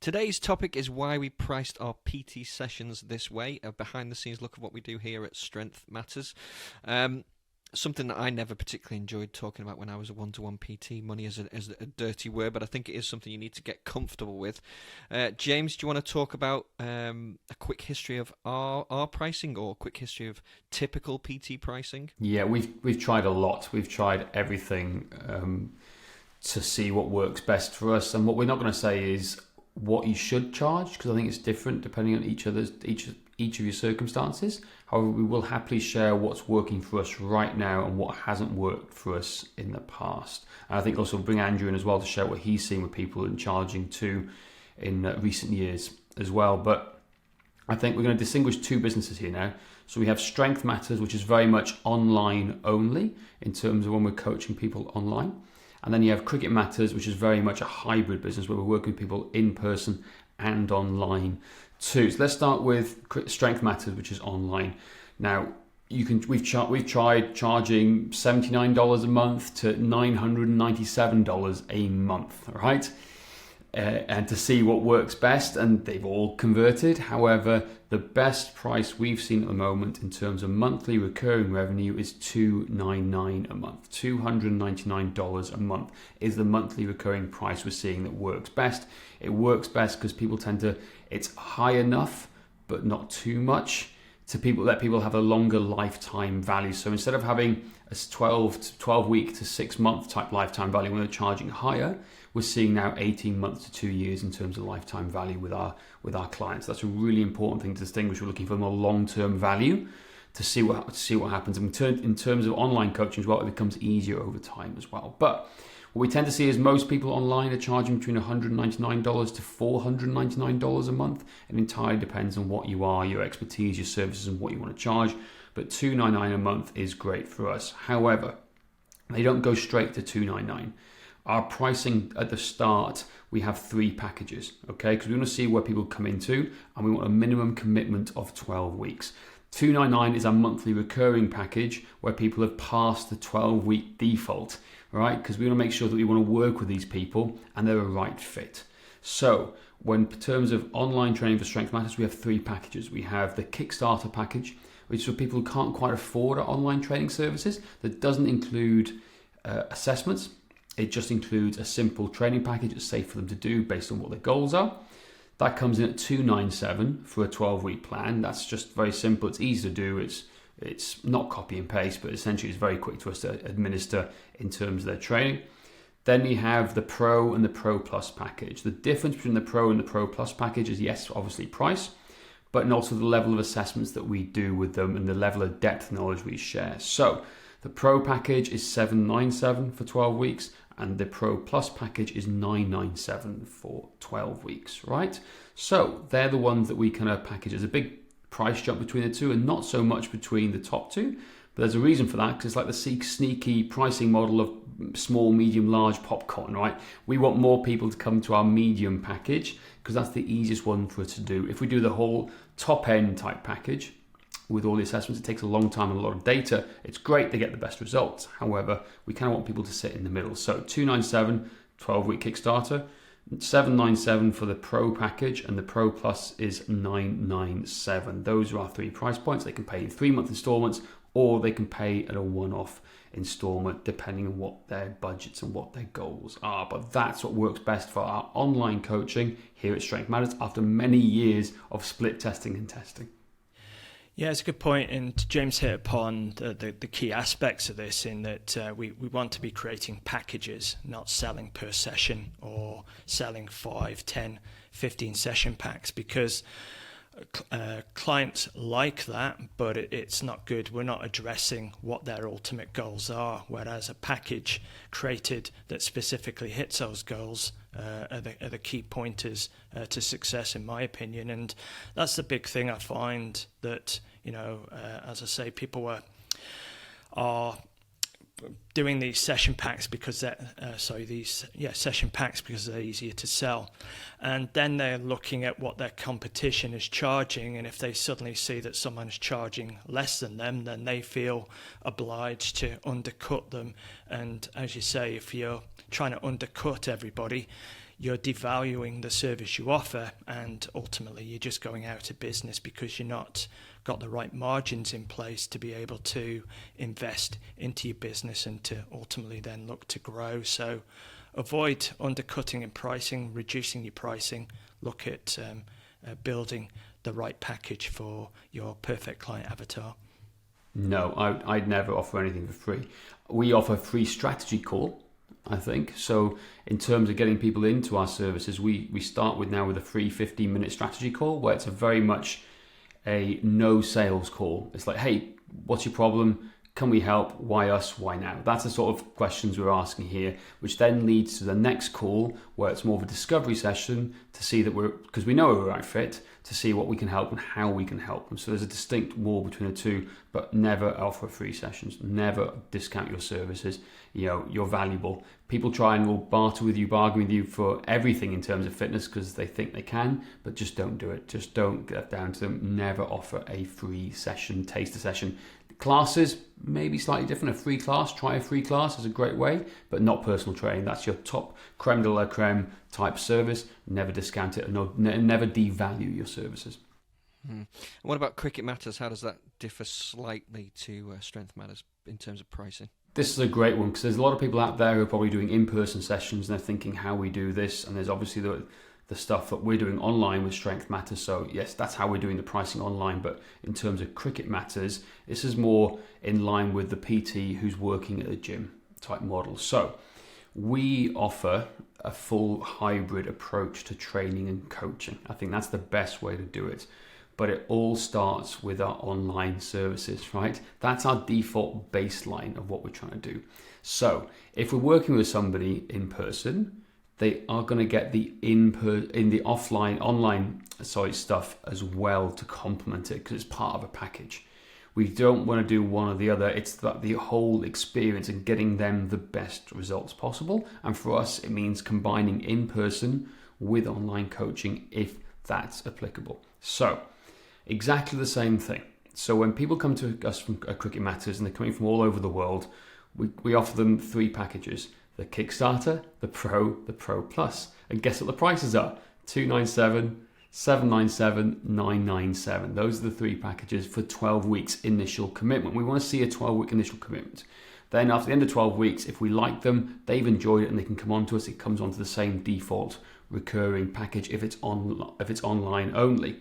Today's topic is why we priced our PT sessions this way, a behind-the-scenes look at what we do here at Strength Matters. Something that I never particularly enjoyed talking about when I was a one-to-one PT. Money is a dirty word, but I think it is something you need to get comfortable with. James, do you want to talk about a quick history of our pricing, or a quick history of typical PT pricing? Yeah, we've tried a lot. We've tried everything to see what works best for us. And what we're not going to say is what you should charge, because I think it's different depending on each of your circumstances. However, we will happily share what's working for us right now and what hasn't worked for us in the past. And I think also bring Andrew in as well to share what he's seen with people and charging too in recent years as well. But I think we're going to distinguish two businesses here now. So we have Strength Matters, which is very much online only in terms of when we're coaching people online. And then you have Cricket Matters, which is very much a hybrid business where we're working with people in person and online too. So let's start with Strength Matters, which is online. Now, we've tried charging $79 a month to $997 a month, right? And to see what works best, and they've all converted. However, the best price we've seen at the moment in terms of monthly recurring revenue is $299 a month. $299 a month is the monthly recurring price we're seeing that works best. It works best because people it's high enough, but not too much, let people have a longer lifetime value. So instead of having a 12 week to 6 month type lifetime value when they're charging higher, we're seeing now 18 months to 2 years in terms of lifetime value with our clients. That's a really important thing to distinguish. We're looking for more long-term value to see what happens. And in terms of online coaching as well, it becomes easier over time as well. But what we tend to see is most people online are charging between $199 to $499 a month. It entirely depends on what you are, your expertise, your services, and what you want to charge. But $299 a month is great for us. However, they don't go straight to $299. Our pricing at the start, we have 3 packages, okay? Because we want to see where people come into, and we want a minimum commitment of 12 weeks. $299 is our monthly recurring package where people have passed the 12-week default, right? Because we want to make sure that we want to work with these people and they're a right fit. So in terms of online training for Strength Matters, we have 3 packages. We have the Kickstarter package, which is for people who can't quite afford our online training services. That doesn't include assessments. It just includes a simple training package that's safe for them to do based on what their goals are. That comes in at $297 for a 12-week plan. That's just very simple. It's easy to do. It's not copy and paste, but essentially it's very quick to us to administer in terms of their training. Then we have the Pro and the Pro Plus package. The difference between the Pro and the Pro Plus package is, yes, obviously price, but also the level of assessments that we do with them and the level of depth knowledge we share. So the Pro package is $797 for 12 weeks, and the Pro Plus package is $997 for 12 weeks, right? So they're the ones that we kind of package. There's a big price jump between the two and not so much between the top two, but there's a reason for that, because it's like the sneaky pricing model of small, medium, large popcorn, right? We want more people to come to our medium package because that's the easiest one for us to do. If we do the whole top end type package with all the assessments, it takes a long time and a lot of data. It's great to get the best results. However, we kind of want people to sit in the middle. So $297, 12-week Kickstarter, $797 for the Pro package, and the Pro Plus is $997. Those are our 3 price points. They can pay in 3-month installments, or they can pay at a one-off installment depending on what their budgets and what their goals are. But that's what works best for our online coaching here at Strength Matters after many years of split testing and testing. Yeah, it's a good point, and James hit upon the key aspects of this in that we want to be creating packages, not selling per session or selling 5, 10, 15 session packs, because clients like that, but it's not good. We're not addressing what their ultimate goals are, whereas a package created that specifically hits those goals are the key pointers to success, in my opinion. And that's the big thing I find, that as I say, people are doing these session packs because they're session packs because they're easier to sell, and then they're looking at what their competition is charging, and if they suddenly see that someone's charging less than them, then they feel obliged to undercut them. And as you say, if you're trying to undercut everybody, you're devaluing the service you offer, and ultimately you're just going out of business because you're not got the right margins in place to be able to invest into your business and to ultimately then look to grow. So avoid undercutting in pricing, reducing your pricing, look at building the right package for your perfect client avatar. No, I'd never offer anything for free. We offer free strategy call, I think. So in terms of getting people into our services, we start with now with a free 15-minute strategy call, where it's a very much a no sales call. It's like, hey, what's your problem? Can we help? Why us? Why now? That's the sort of questions we're asking here, which then leads to the next call, where it's more of a discovery session to see that because we know we're the right fit, to see what we can help and how we can help them. So there's a distinct wall between the two, but never offer free sessions, never discount your services. You're valuable. People try and will barter with you, bargain with you for everything in terms of fitness because they think they can, but just don't do it. Just don't get down to them. Never offer a free session, taster session. Classes, maybe slightly different. A free class, try a free class is a great way, but not personal training. That's your top creme de la creme type service. Never discount it, and never devalue your services. And what about Cricket Matters? How does that differ slightly to Strength Matters in terms of pricing? This is a great one because there's a lot of people out there who are probably doing in-person sessions and they're thinking how we do this, and there's obviously the stuff that we're doing online with Strength Matters. So yes, that's how we're doing the pricing online, but in terms of Cricket Matters, this is more in line with the PT who's working at a gym type model. So we offer a full hybrid approach to training and coaching. I think that's the best way to do it. But it all starts with our online services, right? That's our default baseline of what we're trying to do. So if we're working with somebody in person, they are going to get the online stuff as well to complement it because it's part of a package. We don't want to do one or the other. It's the whole experience and getting them the best results possible. And for us, it means combining in-person with online coaching if that's applicable. So exactly the same thing. So when people come to us from Cricket Matters and they're coming from all over the world, we offer them 3 packages: the Kickstarter, the Pro Plus. And guess what the prices are? $297, $797, $997. Those are the 3 packages for 12 weeks initial commitment. We want to see a 12-week initial commitment. Then after the end of 12 weeks, if we like them, they've enjoyed it and they can come on to us, it comes onto the same default recurring package if it's online only.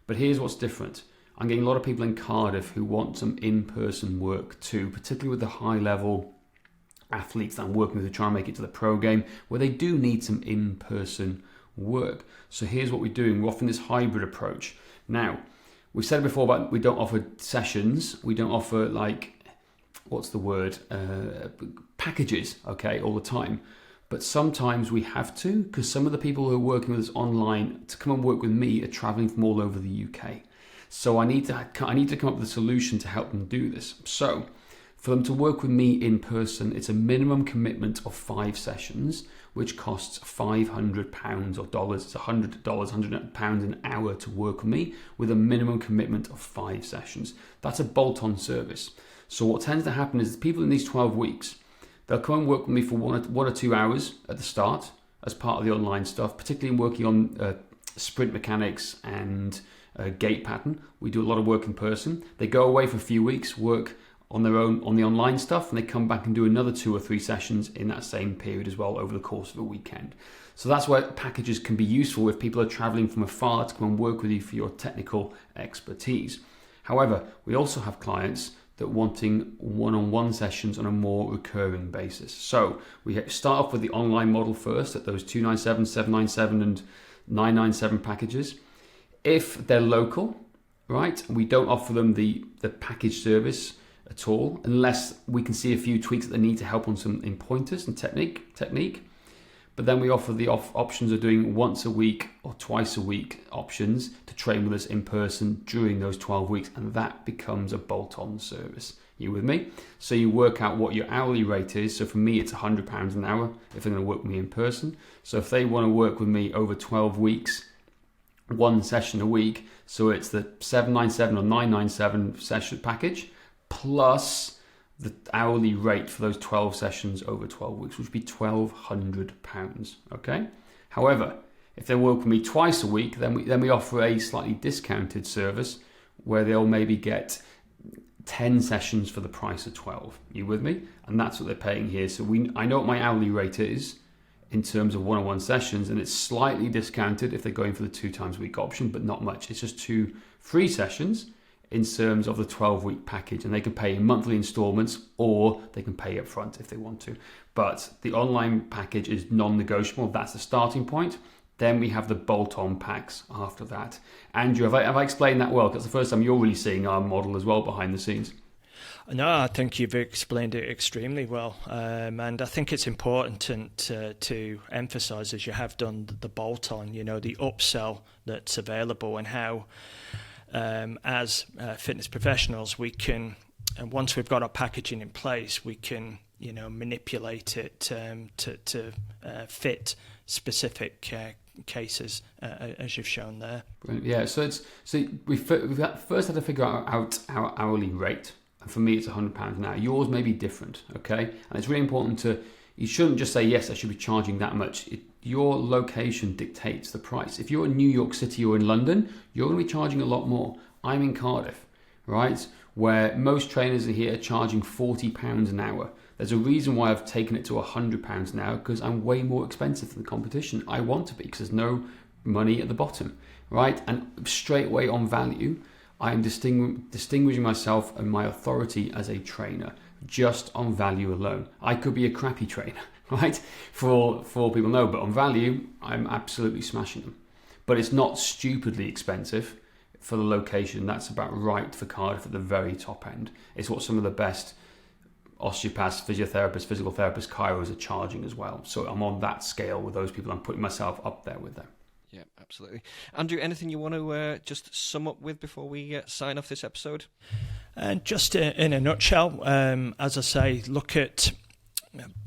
But here's what's different. I'm getting a lot of people in Cardiff who want some in-person work too, particularly with the high-level athletes that I'm working with who try and make it to the pro game, where they do need some in-person work. So here's what we're doing. We're offering this hybrid approach. Now, we've said before about we don't offer sessions. We don't offer packages, okay, all the time. But sometimes we have to, because some of the people who are working with us online to come and work with me are traveling from all over the UK. So I need to come up with a solution to help them do this. So for them to work with me in person, it's a minimum commitment of 5 sessions, which costs £500 or dollars. It's $100, £100 an hour to work with me with a minimum commitment of 5 sessions. That's a bolt-on service. So what tends to happen is people in these 12 weeks, they'll come and work with me for one or 2 hours at the start as part of the online stuff, particularly working on sprint mechanics and gait pattern. We do a lot of work in person. They go away for a few weeks, work on their own on the online stuff, and they come back and do another 2 or 3 sessions in that same period as well over the course of a weekend. So that's where packages can be useful if people are traveling from afar to come and work with you for your technical expertise. However, we also have clients that wanting one-on-one sessions on a more recurring basis. So we start off with the online model first at those $297, $797 and $997 packages. If they're local, right, we don't offer them the package service at all unless we can see a few tweaks that they need to help on some in pointers and technique. But then we offer the options of doing once a week or twice a week options to train with us in person during those 12 weeks, and that becomes a bolt-on service. You with me? So you work out what your hourly rate is. So for me, it's £100 an hour if they're going to work with me in person. So if they want to work with me over 12 weeks, 1 session a week, so it's the $797 or $997 session package plus the hourly rate for those 12 sessions over 12 weeks, which would be £1,200, okay? However, if they work with me twice a week, then we offer a slightly discounted service where they'll maybe get 10 sessions for the price of 12. You with me? And that's what they're paying here. So I know what my hourly rate is in terms of one-on-one sessions, and it's slightly discounted if they're going for the 2 times a week option, but not much. It's just 2 free sessions in terms of the 12-week package, and they can pay in monthly installments or they can pay up front if they want to. But the online package is non-negotiable. That's the starting point. Then we have the bolt-on packs after that. Andrew, have I explained that well? Because it's the first time you're really seeing our model as well behind the scenes. No, I think you've explained it extremely well. And I think it's important to emphasise, as you have done, the bolt-on, the upsell that's available, and how, as fitness professionals, we can, and once we've got our packaging in place, we can, manipulate it to fit specific cases, as you've shown there. Yeah, so we've first had to figure out our hourly rate. And for me, it's £100 an hour. Yours may be different, okay? And it's really important you shouldn't just say, yes, I should be charging that much. Your location dictates the price. If you're in New York City or in London, you're going to be charging a lot more. I'm in Cardiff, right? Where most trainers are here charging £40 an hour. There's a reason why I've taken it to £100 an hour, because I'm way more expensive than the competition. I want to be, because there's no money at the bottom, right? And straight away on value, I am distinguishing myself and my authority as a trainer just on value alone. I could be a crappy trainer, right? For all people know, but on value, I'm absolutely smashing them. But it's not stupidly expensive for the location. That's about right for Cardiff at the very top end. It's what some of the best osteopaths, physiotherapists, physical therapists, chiros are charging as well. So I'm on that scale with those people. I'm putting myself up there with them. Yeah, absolutely. Andrew, anything you want to just sum up with before we sign off this episode? Just in a nutshell, as I say, look at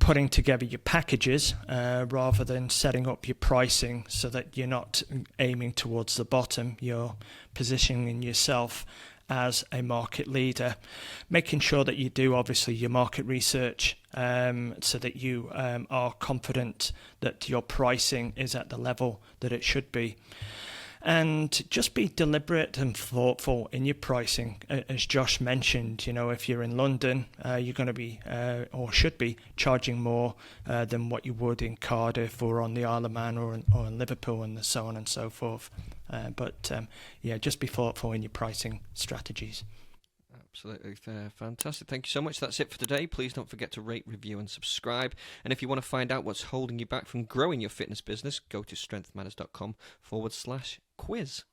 putting together your packages rather than setting up your pricing, so that you're not aiming towards the bottom. You're positioning yourself as a market leader, making sure that you do obviously your market research, so that you are confident that your pricing is at the level that it should be. And just be deliberate and thoughtful in your pricing. As Josh mentioned, if you're in London, you're going to be or should be charging more than what you would in Cardiff or on the Isle of Man or in Liverpool, and so on and so forth. But just be thoughtful in your pricing strategies. Absolutely fair. Fantastic. Thank you so much. That's it for today. Please don't forget to rate, review and subscribe. And if you want to find out what's holding you back from growing your fitness business, go to strengthmatters.com/quiz.